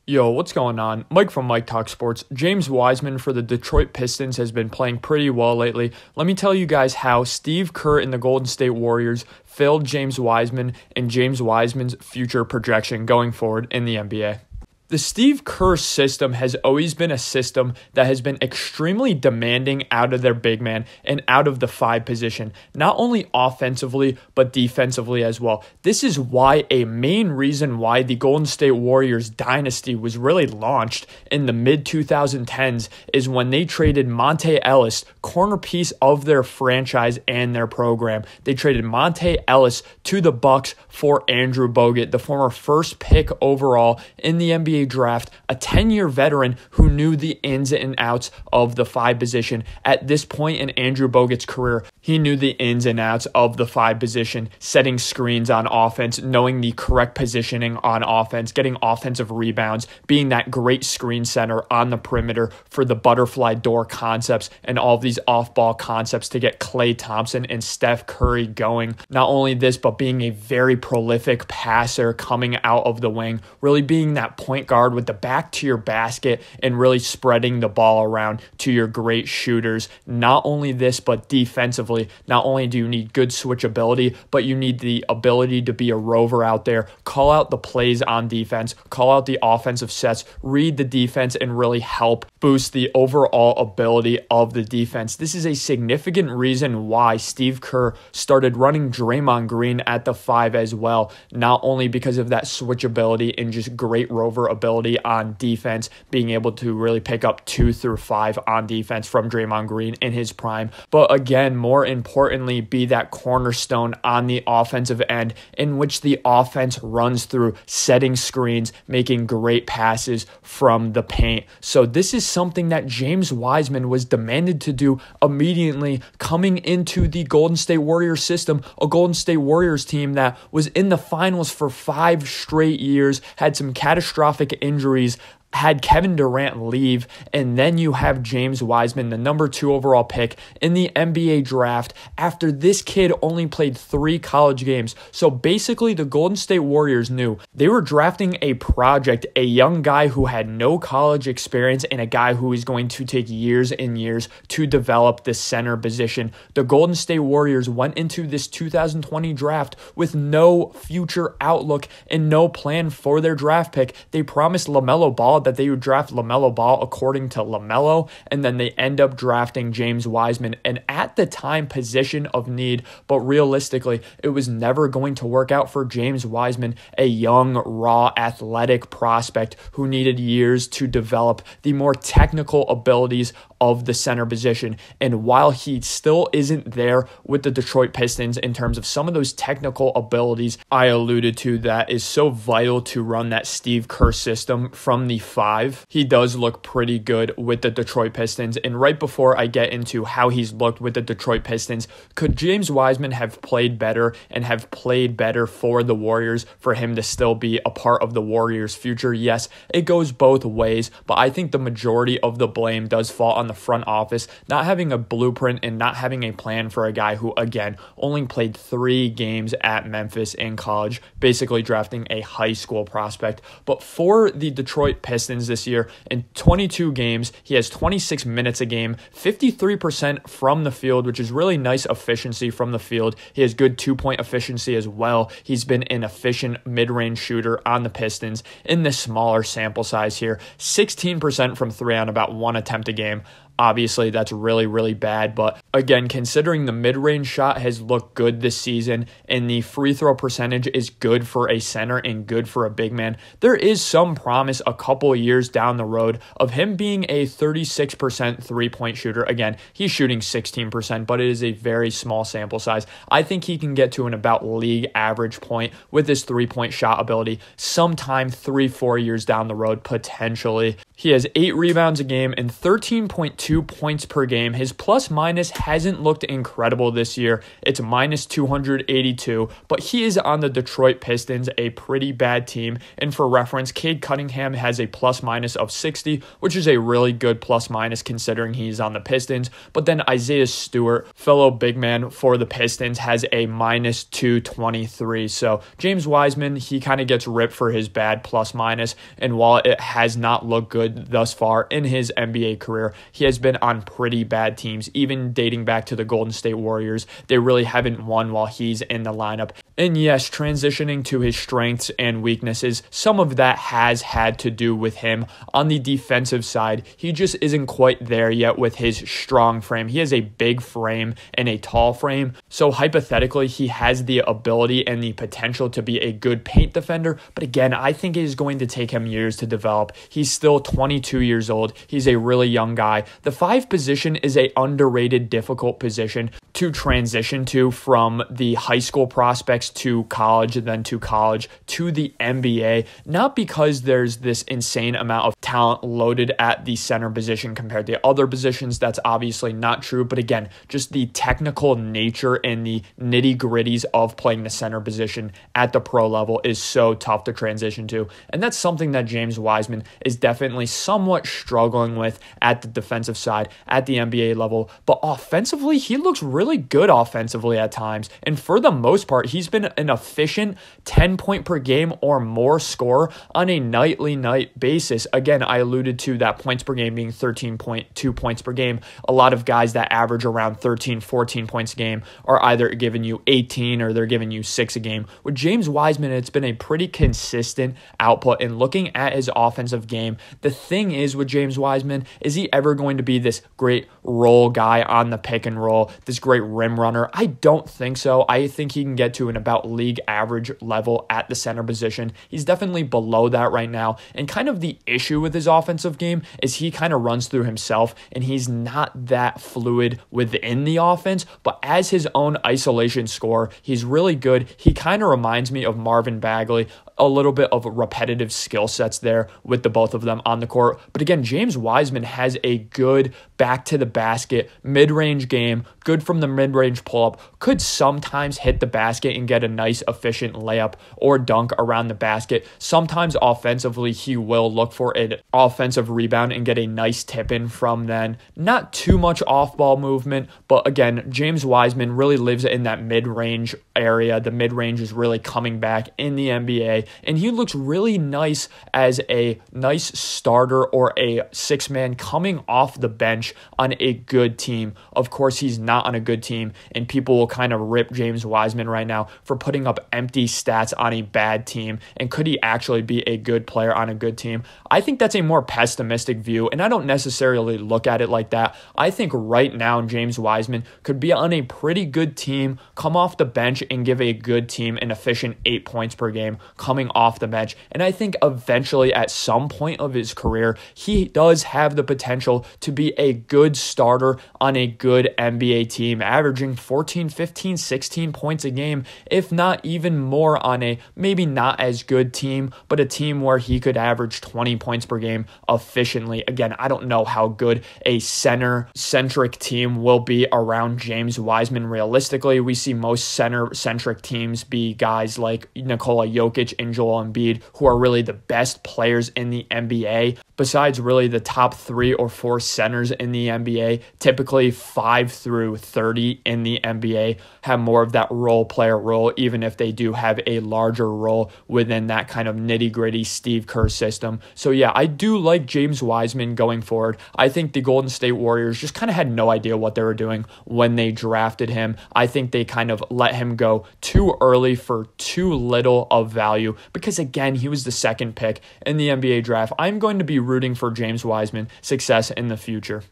Yo, what's going on? Mike from Mike Talk Sports. James Wiseman for the Detroit Pistons has been playing pretty well lately. Let me tell you guys how Steve Kerr and the Golden State Warriors failed James Wiseman and James Wiseman's future projection going forward in the NBA. The Steve Kerr system has always been a system that has been extremely demanding out of their big man and out of the five position, not only offensively, but defensively as well. This is why a main reason why the Golden State Warriors dynasty was really launched in the mid-2010s is when they traded Monta Ellis, corner piece of their franchise and their program. They traded Monta Ellis to the Bucks for Andrew Bogut, the former first pick overall in the NBA draft, a 10-year veteran who knew the ins and outs of the five position. At this point in Andrew Bogut's career, he knew the ins and outs of the five position, setting screens on offense, knowing the correct positioning on offense, getting offensive rebounds, being that great screen center on the perimeter for the butterfly door concepts and all of these off-ball concepts to get Klay Thompson and Steph Curry going. Not only this, but being a very prolific passer coming out of the wing, really being that point guard with the back to your basket and really spreading the ball around to your great shooters. Not only this, but defensively, not only do you need good switchability, but you need the ability to be a rover out there, call out the plays on defense, call out the offensive sets, read the defense, and really help boost the overall ability of the defense. This is a significant reason why Steve Kerr started running Draymond Green at the five as well, not only because of that switchability and just great rover ability on defense, being able to really pick up 2 through 5 on defense from Draymond Green in his prime, but again, more importantly, be that cornerstone on the offensive end in which the offense runs through, setting screens, making great passes from the paint. So this is something that James Wiseman was demanded to do immediately coming into the Golden State Warriors system, a Golden State Warriors team that was in the finals for 5 straight years, had some catastrophic injuries, had Kevin Durant leave, and then you have James Wiseman, the number 2 overall pick in the NBA draft, after this kid only played 3 college games. So basically, the Golden State Warriors knew they were drafting a project, a young guy who had no college experience and a guy who is going to take years and years to develop the center position. The Golden State Warriors went into this 2020 draft with no future outlook and no plan for their draft pick. They promised Lamelo Ball that they would draft Lamelo Ball according to Lamelo, and then they end up drafting James Wiseman, and at the time, position of need, but realistically, it was never going to work out for James Wiseman, a young, raw, athletic prospect who needed years to develop the more technical abilities of the center position. And while he still isn't there with the Detroit Pistons in terms of some of those technical abilities I alluded to that is so vital to run that Steve Kerr system from the 5, he does look pretty good with the Detroit Pistons. And right before I get into how he's looked with the Detroit Pistons, could James Wiseman have played better and have played better for the Warriors for him to still be a part of the Warriors' future? Yes, it goes both ways, but I think the majority of the blame does fall on the front office, not having a blueprint and not having a plan for a guy who, again, only played 3 games at Memphis in college, basically drafting a high school prospect. But for the Detroit Pistons this year, in 22 games, he has 26 minutes a game, 53% from the field, which is really nice efficiency from the field. He has good 2-point efficiency as well. He's been an efficient mid-range shooter on the Pistons in this smaller sample size here, 16% from 3 on about 1 attempt a game. Obviously, that's really, really bad. But again, considering the mid-range shot has looked good this season and the free throw percentage is good for a center and good for a big man, there is some promise a couple of years down the road of him being a 36% three-point shooter. Again, he's shooting 16%, but it is a very small sample size. I think he can get to an about league average point with his three-point shot ability sometime 3-4 years down the road, potentially. He has 8 rebounds a game and 13.2 2 points per game. His plus minus hasn't looked incredible this year. It's minus 282, but he is on the Detroit Pistons, a pretty bad team. And for reference, Cade Cunningham has a plus minus of 60, which is a really good plus minus considering he's on the Pistons. But then Isaiah Stewart, fellow big man for the Pistons, has a minus 223. So James Wiseman, he kind of gets ripped for his bad plus minus. And while it has not looked good thus far in his NBA career, he has been on pretty bad teams, even dating back to the Golden State Warriors. They really haven't won while he's in the lineup. And yes, transitioning to his strengths and weaknesses, some of that has had to do with him. On the defensive side, he just isn't quite there yet with his strong frame. He has a big frame and a tall frame. So hypothetically, he has the ability and the potential to be a good paint defender. But again, I think it is going to take him years to develop. He's still 22 years old. He's a really young guy. The 5 position is a underrated, difficult position to transition to from the high school prospects to college, then to college to the NBA. Not because there's this insane amount of talent loaded at the center position compared to other positions. That's obviously not true. But again, just the technical nature and the nitty-gritties of playing the center position at the pro level is so tough to transition to. And that's something that James Wiseman is definitely somewhat struggling with at the defensive side at the NBA level. But offensively, he looks really good offensively at times. And for the most part, he's been an efficient 10 point per game or more scorer on a nightly basis. Again, I alluded to that points per game being 13.2 points per game. A lot of guys that average around 13, 14 points a game are either giving you 18 or they're giving you 6 a game. With James Wiseman, it's been a pretty consistent output. And looking at his offensive game, the thing is with James Wiseman, is he ever going to be this great roll guy on the pick and roll, this great rim runner? I don't think so. I think he can get to an about league average level at the center position. He's definitely below that right now. And kind of the issue with his offensive game is he kind of runs through himself and he's not that fluid within the offense. But as his own isolation scorer, he's really good. He kind of reminds me of Marvin Bagley, a little bit of repetitive skill sets there with the both of them on the court. But again, James Wiseman has a good back to the basket, mid-range game, good from the mid-range pull-up, could sometimes hit the basket and get a nice efficient layup or dunk around the basket. Sometimes offensively, he will look for an offensive rebound and get a nice tip in from then. Not too much off-ball movement, but again, James Wiseman really lives in that mid-range area. The mid-range is really coming back in the NBA, and he looks really nice as a nice starter or a 6-man coming off the bench on a good team. Of course, he's not on a good team, and people will kind of rip James Wiseman right now for putting up empty stats on a bad team. And could he actually be a good player on a good team? I think that's a more pessimistic view, and I don't necessarily look at it like that. I think right now James Wiseman could be on a pretty good team, come off the bench and give a good team an efficient 8 points per game coming off the bench. And I think eventually at some point of his career, he does have the potential to be a good starter on a good NBA team, averaging 14, 15, 16 points a game, if not even more on a maybe not as good team, but a team where he could average 20 points per game efficiently. Again, I don't know how good a center-centric team will be around James Wiseman realistically. We see most center-centric teams be guys like Nikola Jokic and Joel Embiid, who are really the best players in the NBA. Besides really the top 3 or 4 centers in the NBA, typically 5 through 30 in the NBA have more of that role player role, even if they do have a larger role within that kind of nitty-gritty Steve Kerr system. So yeah, I do like James Wiseman going forward. I think the Golden State Warriors just kind of had no idea what they were doing when they drafted him. I think they kind of let him go too early for too little of value because, again, he was the 2nd pick in the NBA draft. I'm going to be rooting for James Wiseman's success in the future.